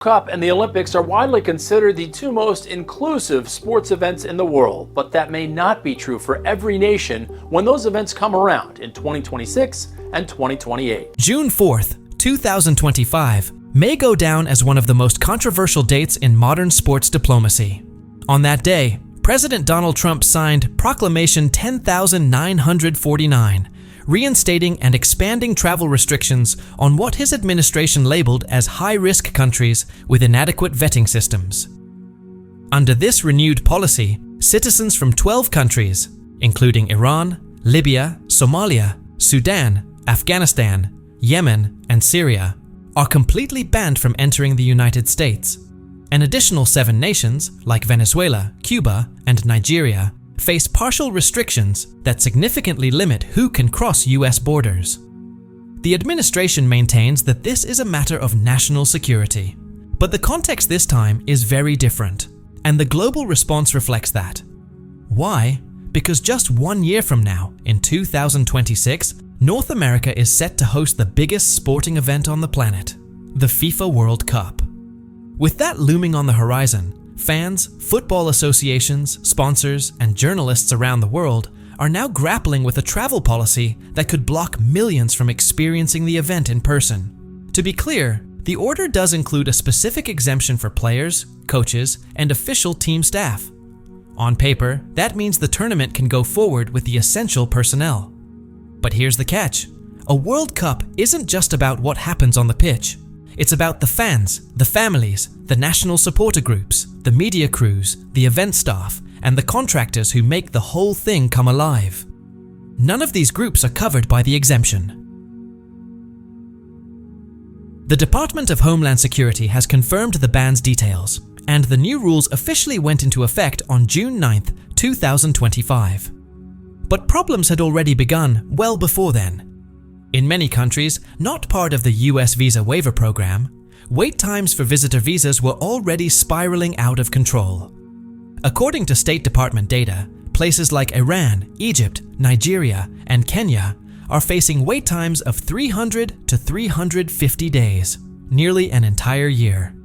Cup and the Olympics are widely considered the two most inclusive sports events in the world, but that may not be true for every nation when those events come around in 2026 and 2028. June 4th, 2025 may go down as one of the most controversial dates in modern sports diplomacy. On that day, President Donald Trump signed Proclamation 10,949, reinstating and expanding travel restrictions on what his administration labeled as high-risk countries with inadequate vetting systems. Under this renewed policy, citizens from 12 countries, including Iran, Libya, Somalia, Sudan, Afghanistan, Yemen, and Syria, are completely banned from entering the United States. An additional 7 nations, like Venezuela, Cuba, and Nigeria, face partial restrictions that significantly limit who can cross U.S. borders. The administration maintains that this is a matter of national security. But the context this time is very different, and the global response reflects that. Why? Because just 1 year from now, in 2026, North America is set to host the biggest sporting event on the planet, the FIFA World Cup. With that looming on the horizon, fans, football associations, sponsors, and journalists around the world are now grappling with a travel policy that could block millions from experiencing the event in person. To be clear, the order does include a specific exemption for players, coaches, and official team staff. On paper, that means the tournament can go forward with the essential personnel. But here's the catch. A World Cup isn't just about what happens on the pitch. It's about the fans, the families, the national supporter groups, the media crews, the event staff, and the contractors who make the whole thing come alive. None of these groups are covered by the exemption. The Department of Homeland Security has confirmed the ban's details, and the new rules officially went into effect on June 9th, 2025. But problems had already begun well before then. In many countries, not part of the US visa waiver program, wait times for visitor visas were already spiraling out of control. According to State Department data, places like Iran, Egypt, Nigeria, and Kenya are facing wait times of 300 to 350 days, nearly an entire year.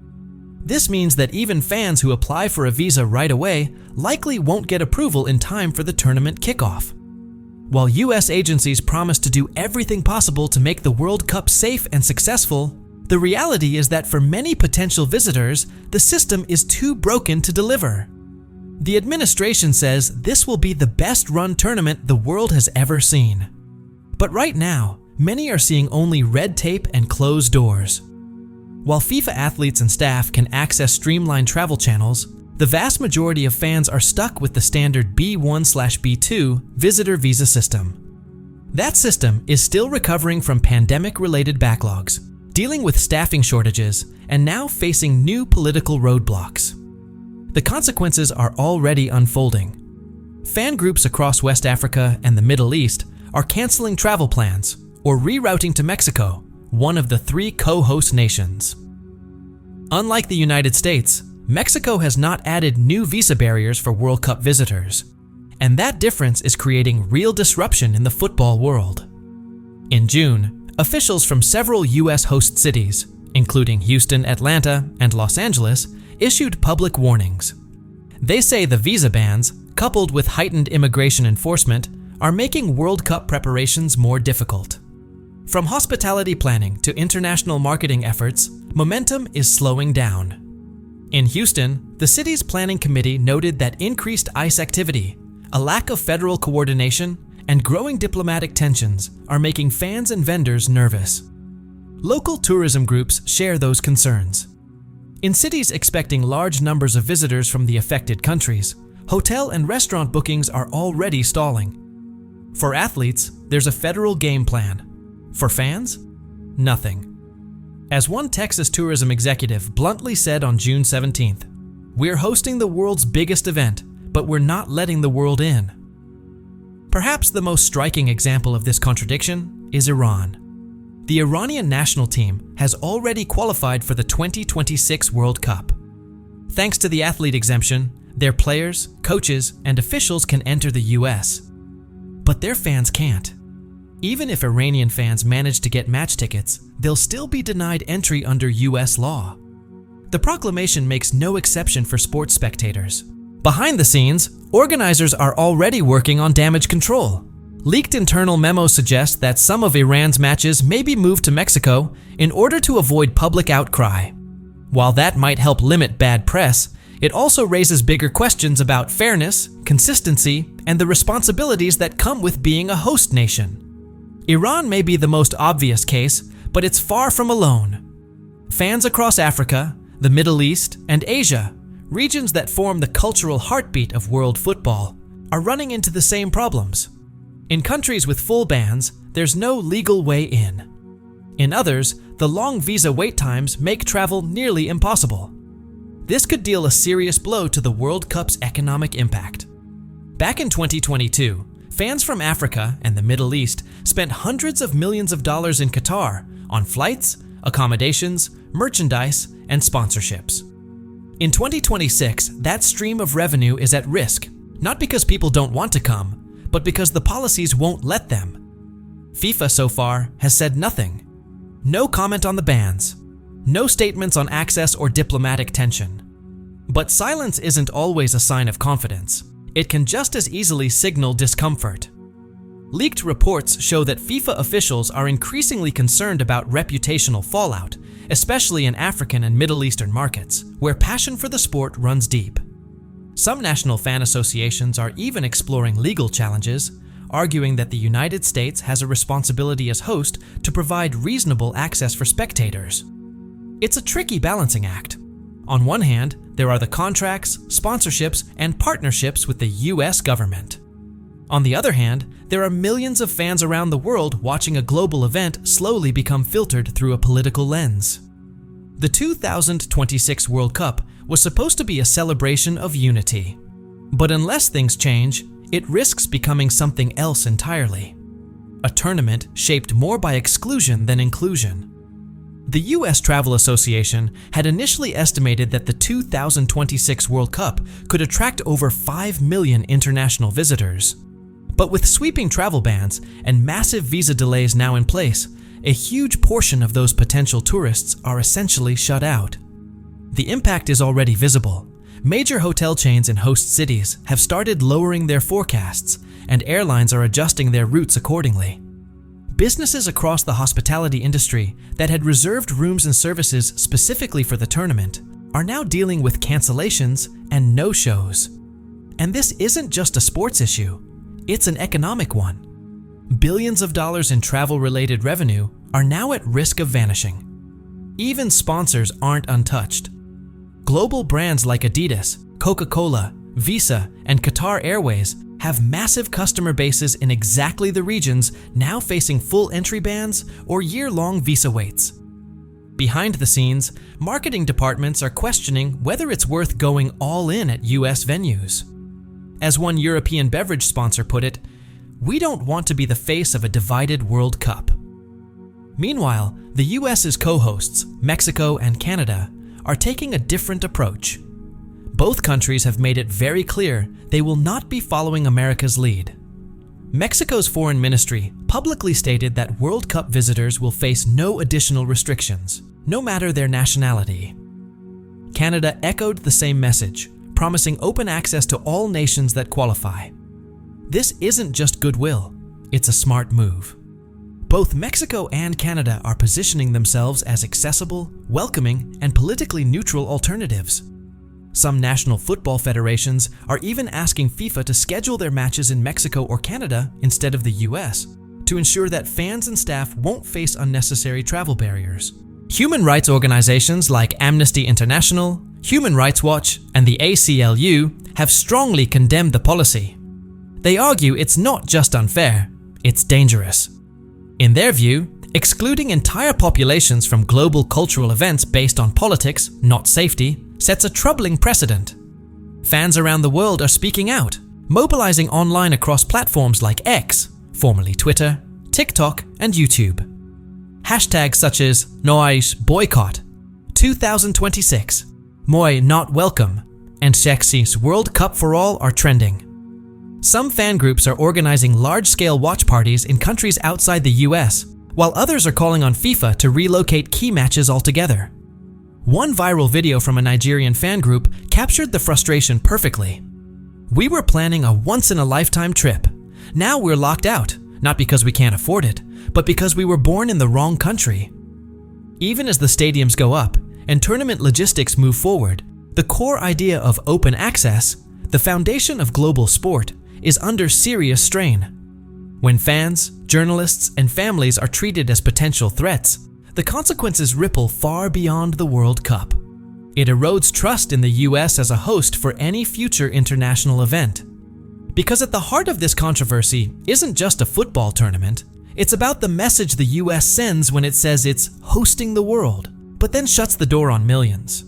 This means that even fans who apply for a visa right away likely won't get approval in time for the tournament kickoff. While US agencies promise to do everything possible to make the World Cup safe and successful, the reality is that for many potential visitors, the system is too broken to deliver. The administration says this will be the best-run tournament the world has ever seen. But right now, many are seeing only red tape and closed doors. While FIFA athletes and staff can access streamlined travel channels, the vast majority of fans are stuck with the standard B1/B2 visitor visa system. That system is still recovering from pandemic-related backlogs, dealing with staffing shortages, and now facing new political roadblocks. The consequences are already unfolding. Fan groups across West Africa and the Middle East are canceling travel plans or rerouting to Mexico, one of the 3 co-host nations. Unlike the United States, Mexico has not added new visa barriers for World Cup visitors, and that difference is creating real disruption in the football world. In June, officials from several US host cities, including Houston, Atlanta, and Los Angeles, issued public warnings. They say the visa bans, coupled with heightened immigration enforcement, are making World Cup preparations more difficult. From hospitality planning to international marketing efforts, momentum is slowing down. In Houston, the city's planning committee noted that increased ICE activity, a lack of federal coordination, and growing diplomatic tensions are making fans and vendors nervous. Local tourism groups share those concerns. In cities expecting large numbers of visitors from the affected countries, hotel and restaurant bookings are already stalling. For athletes, there's a federal game plan. For fans, nothing. As one Texas tourism executive bluntly said on June 17th, "We're hosting the world's biggest event, but we're not letting the world in." Perhaps the most striking example of this contradiction is Iran. The Iranian national team has already qualified for the 2026 World Cup. Thanks to the athlete exemption, their players, coaches, and officials can enter the US. But their fans can't. Even if Iranian fans manage to get match tickets, they'll still be denied entry under US law. The proclamation makes no exception for sports spectators. Behind the scenes, organizers are already working on damage control. Leaked internal memos suggest that some of Iran's matches may be moved to Mexico in order to avoid public outcry. While that might help limit bad press, it also raises bigger questions about fairness, consistency, and the responsibilities that come with being a host nation. Iran may be the most obvious case, but it's far from alone. Fans across Africa, the Middle East, and Asia, regions that form the cultural heartbeat of world football, are running into the same problems. In countries with full bans, there's no legal way in. In others, the long visa wait times make travel nearly impossible. This could deal a serious blow to the World Cup's economic impact. Back in 2022, fans from Africa and the Middle East spent hundreds of millions of dollars in Qatar on flights, accommodations, merchandise, and sponsorships. In 2026, that stream of revenue is at risk, not because people don't want to come, but because the policies won't let them. FIFA so far has said nothing. No comment on the bans. No statements on access or diplomatic tension. But silence isn't always a sign of confidence. It can just as easily signal discomfort. Leaked reports show that FIFA officials are increasingly concerned about reputational fallout, especially in African and Middle Eastern markets, where passion for the sport runs deep. Some national fan associations are even exploring legal challenges, arguing that the United States has a responsibility as host to provide reasonable access for spectators. It's a tricky balancing act. On one hand, there are the contracts, sponsorships, and partnerships with the US government. On the other hand, there are millions of fans around the world watching a global event slowly become filtered through a political lens. The 2026 World Cup was supposed to be a celebration of unity. But unless things change, it risks becoming something else entirely. A tournament shaped more by exclusion than inclusion. The US Travel Association had initially estimated that the 2026 World Cup could attract over 5 million international visitors. But with sweeping travel bans and massive visa delays now in place, a huge portion of those potential tourists are essentially shut out. The impact is already visible. Major hotel chains in host cities have started lowering their forecasts, and airlines are adjusting their routes accordingly. Businesses across the hospitality industry that had reserved rooms and services specifically for the tournament are now dealing with cancellations and no-shows. And this isn't just a sports issue, it's an economic one. Billions of dollars in travel-related revenue are now at risk of vanishing. Even sponsors aren't untouched. Global brands like Adidas, Coca-Cola, Visa, and Qatar Airways have massive customer bases in exactly the regions now facing full entry bans or year-long visa waits. Behind the scenes, marketing departments are questioning whether it's worth going all in at US venues. As one European beverage sponsor put it, "We don't want to be the face of a divided World Cup." Meanwhile, the US's co-hosts, Mexico and Canada, are taking a different approach. Both countries have made it very clear they will not be following America's lead. Mexico's foreign ministry publicly stated that World Cup visitors will face no additional restrictions, no matter their nationality. Canada echoed the same message, promising open access to all nations that qualify. This isn't just goodwill, it's a smart move. Both Mexico and Canada are positioning themselves as accessible, welcoming, and politically neutral alternatives. Some national football federations are even asking FIFA to schedule their matches in Mexico or Canada instead of the US, to ensure that fans and staff won't face unnecessary travel barriers. Human rights organizations like Amnesty International, Human Rights Watch, and the ACLU have strongly condemned the policy. They argue it's not just unfair, it's dangerous. In their view, excluding entire populations from global cultural events based on politics, not safety, sets a troubling precedent. Fans around the world are speaking out, mobilizing online across platforms like X, formerly Twitter, TikTok, and YouTube. Hashtags such as Noais Boycott, 2026, Moi Not Welcome, and Xerxes World Cup for All are trending. Some fan groups are organizing large-scale watch parties in countries outside the US, while others are calling on FIFA to relocate key matches altogether. One viral video from a Nigerian fan group captured the frustration perfectly. "We were planning a once-in-a-lifetime trip. Now we're locked out, not because we can't afford it, but because we were born in the wrong country." Even as the stadiums go up and tournament logistics move forward, the core idea of open access, the foundation of global sport, is under serious strain. When fans, journalists, and families are treated as potential threats, the consequences ripple far beyond the World Cup. It erodes trust in the US as a host for any future international event. Because at the heart of this controversy isn't just a football tournament, it's about the message the US sends when it says it's hosting the world, but then shuts the door on millions.